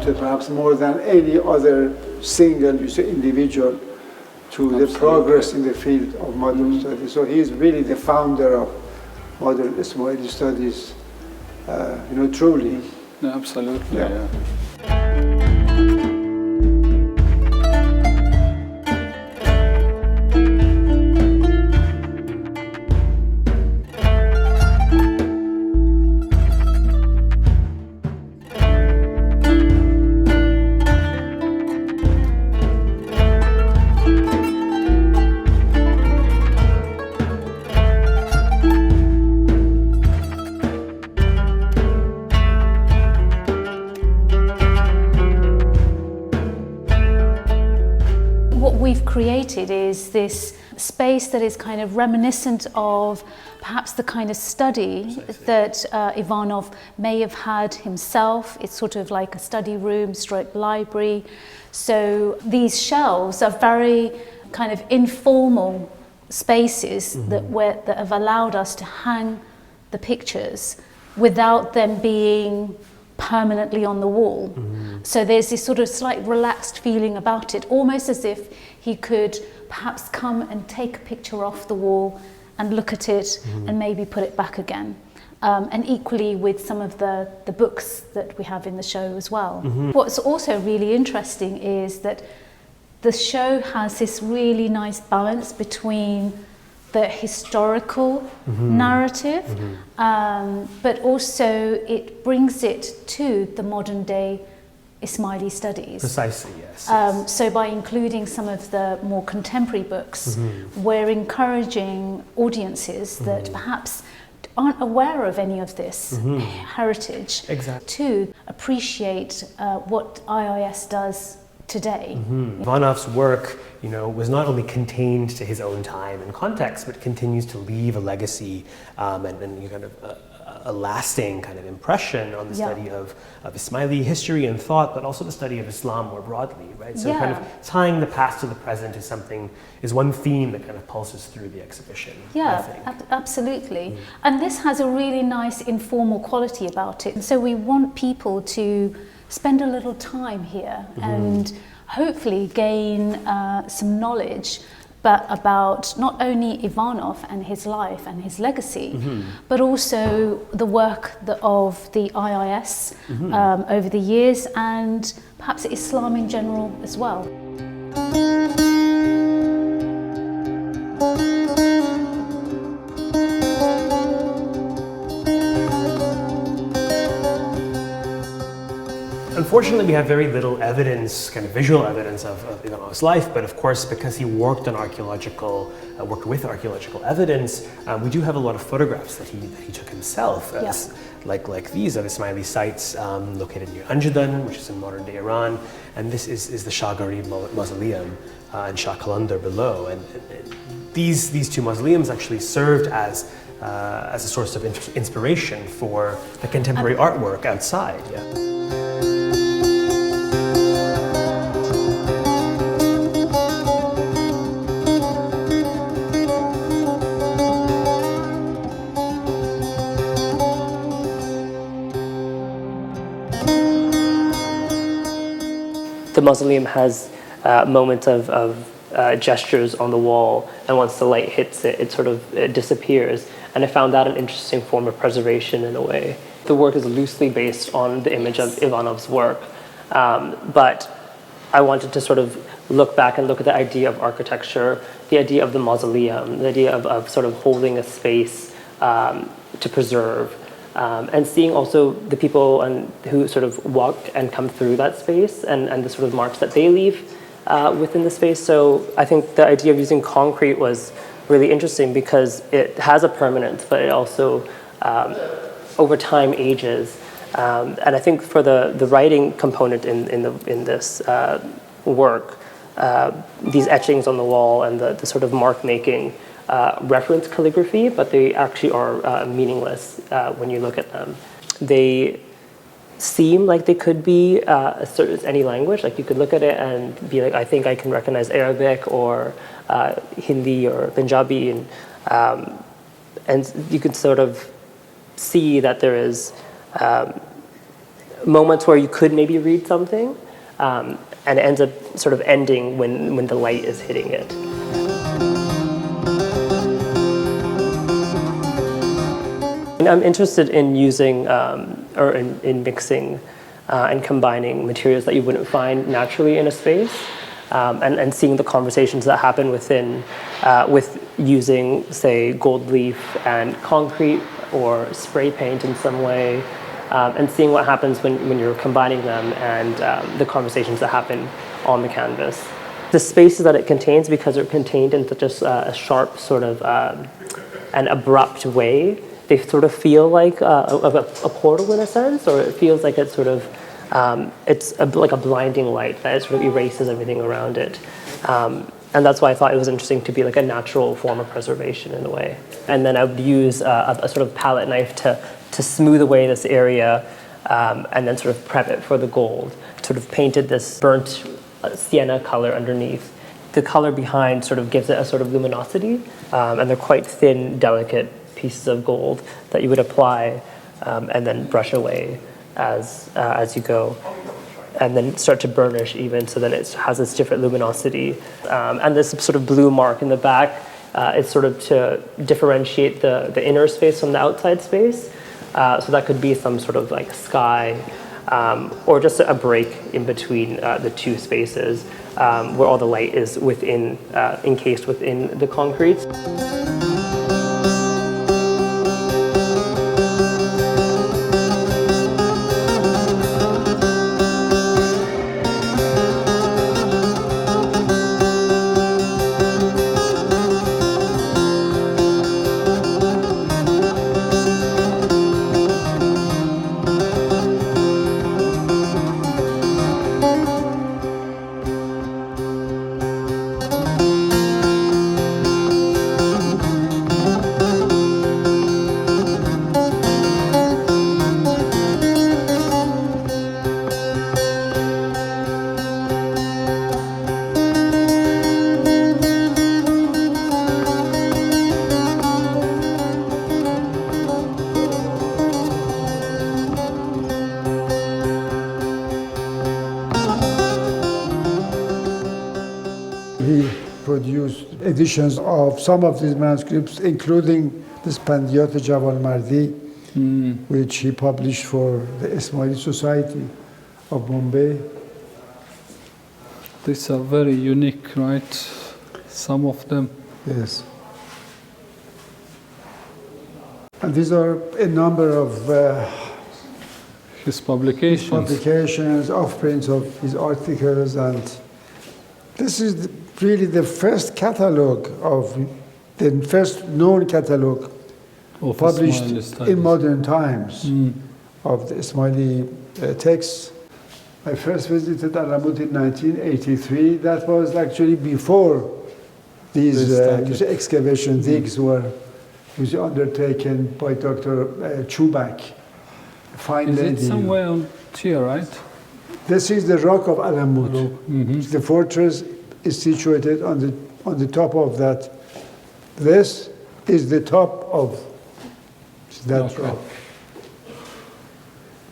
contributed perhaps more than any other single individual to the progress in the field of modern studies. So he is really the founder of modern Ismaili studies, truly. Absolutely, Yeah. What we've created is this space that is kind of reminiscent of perhaps the kind of study that Ivanov may have had himself. It's sort of like a study room stroke library. So these shelves are very kind of informal spaces that have allowed us to hang the pictures without them being permanently on the wall. So there's this sort of slight relaxed feeling about it, almost as if he could perhaps come and take a picture off the wall and look at it and maybe put it back again. And equally with some of the books that we have in the show as well. What's also really interesting is that the show has this really nice balance between the historical narrative, but also it brings it to the modern day Ismaili studies. Precisely, yes. So by including some of the more contemporary books, we're encouraging audiences that perhaps aren't aware of any of this heritage to appreciate what IIS does today. Ivanov's work, was not only contained to his own time and context, but continues to leave a legacy and kind of a lasting kind of impression on the study of Ismaili history and thought, but also the study of Islam more broadly, right? So kind of tying the past to the present is one theme that kind of pulses through the exhibition. Yeah, absolutely. And this has a really nice informal quality about it. And so we want people to spend a little time here and hopefully gain some knowledge about not only Ivanov and his life and his legacy, but also the work of the IIS over the years and perhaps Islam in general as well. Unfortunately, we have very little evidence, kind of visual evidence of Ivanov's life, but of course, because he worked with archaeological evidence, we do have a lot of photographs that he took himself, like these of Ismaili sites located near Anjudan, which is in modern-day Iran, and this is the Shah Gharib mausoleum and Shah Qalandar below, and these two mausoleums actually served as a source of inspiration for the contemporary artwork outside. The mausoleum has moments of gestures on the wall, and once the light hits it, it sort of disappears. And I found that an interesting form of preservation in a way. The work is loosely based on the image of Ivanov's work, but I wanted to sort of look back and look at the idea of architecture, the idea of the mausoleum, the idea of sort of holding a space to preserve. And seeing also the people who sort of walk and come through that space and the sort of marks that they leave within the space. So I think the idea of using concrete was really interesting because it has a permanence, but it also over time ages. And I think for the writing component in this work, these etchings on the wall and the sort of mark making reference calligraphy, but they actually are meaningless when you look at them. They seem like they could be any language. Like you could look at it and be like, I think I can recognize Arabic or Hindi or Punjabi, and you could sort of see that there is moments where you could maybe read something, and it ends up sort of ending when the light is hitting it. And I'm interested in using or in mixing and combining materials that you wouldn't find naturally in a space, and seeing the conversations that happen within with using, say, gold leaf and concrete or spray paint in some way, and seeing what happens when you're combining them and the conversations that happen on the canvas. The spaces that it contains, because they're contained in such a sharp sort of an abrupt way, they sort of feel like a portal in a sense, or it feels like it's sort of like a blinding light that sort of erases everything around it. And that's why I thought it was interesting to be like a natural form of preservation in a way. And then I would use a sort of palette knife to smooth away this area, and then sort of prep it for the gold. Sort of painted this burnt sienna color underneath. The color behind sort of gives it a sort of luminosity, and they're quite thin, delicate pieces of gold that you would apply and then brush away as you go, and then start to burnish even, so that it has this different luminosity. And this sort of blue mark in the back is sort of to differentiate the inner space from the outside space. So that could be some sort of like sky, or just a break in between the two spaces where all the light is within, encased within the concrete. He produced editions of some of these manuscripts, including this Pandiyat Jawalmardi, which he published for the Ismaili Society of Bombay. These are very unique, right? Some of them. Yes. And these are a number of His publications, offprints of his articles, and this is really the first catalog the first known catalog of published Ismaili studies. in modern times of the Ismaili texts. I first visited Alamut in 1983. That was actually before these excavation digs were undertaken by Dr. Chubak. Fine Is lady. it somewhere on here, right? This is the rock of Alamut. The fortress is situated on the top of that. This is the top of that rock.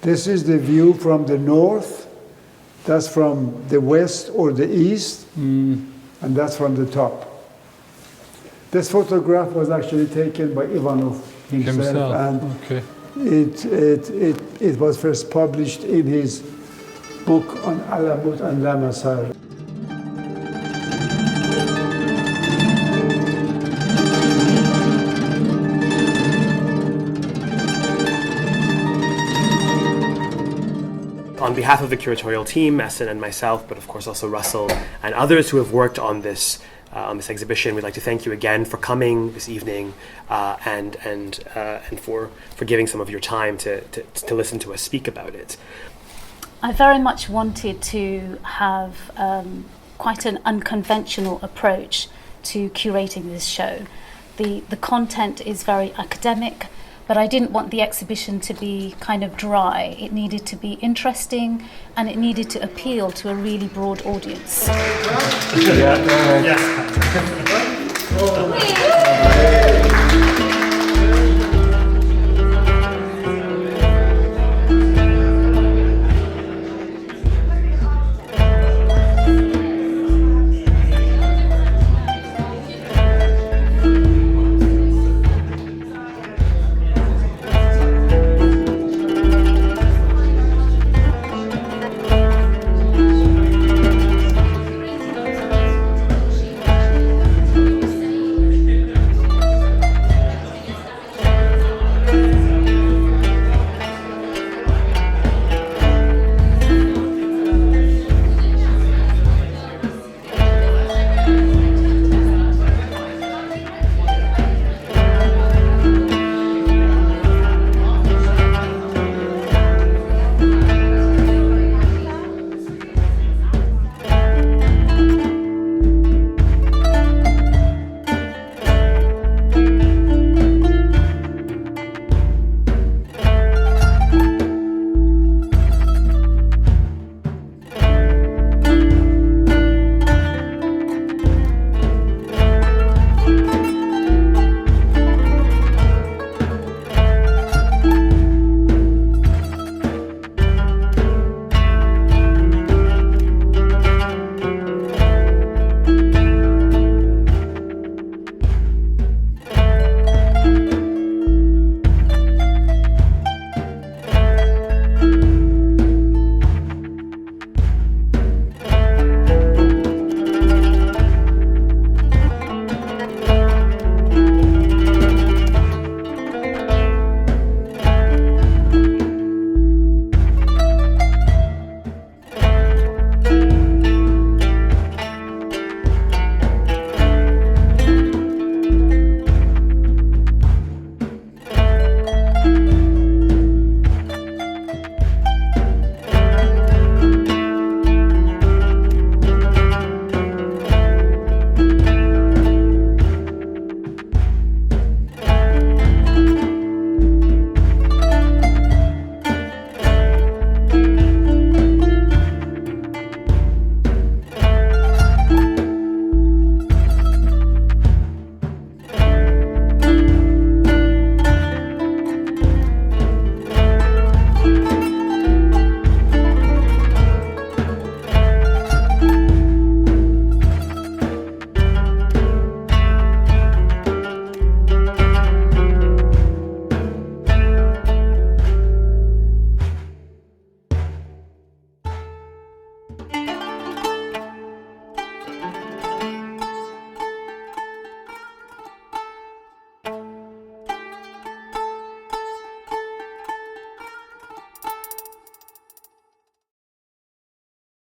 This is the view from the north. That's from the west or the east, and that's from the top. This photograph was actually taken by Ivanov himself, and okay. it was first published in his book on Alamut and Lamasar. On behalf of the curatorial team, Essen and myself, but of course also Russell and others who have worked on this exhibition, we'd like to thank you again for coming this evening and for giving some of your time to listen to us speak about it. I very much wanted to have quite an unconventional approach to curating this show. The content is very academic, but I didn't want the exhibition to be kind of dry. It needed to be interesting, and it needed to appeal to a really broad audience. Yeah.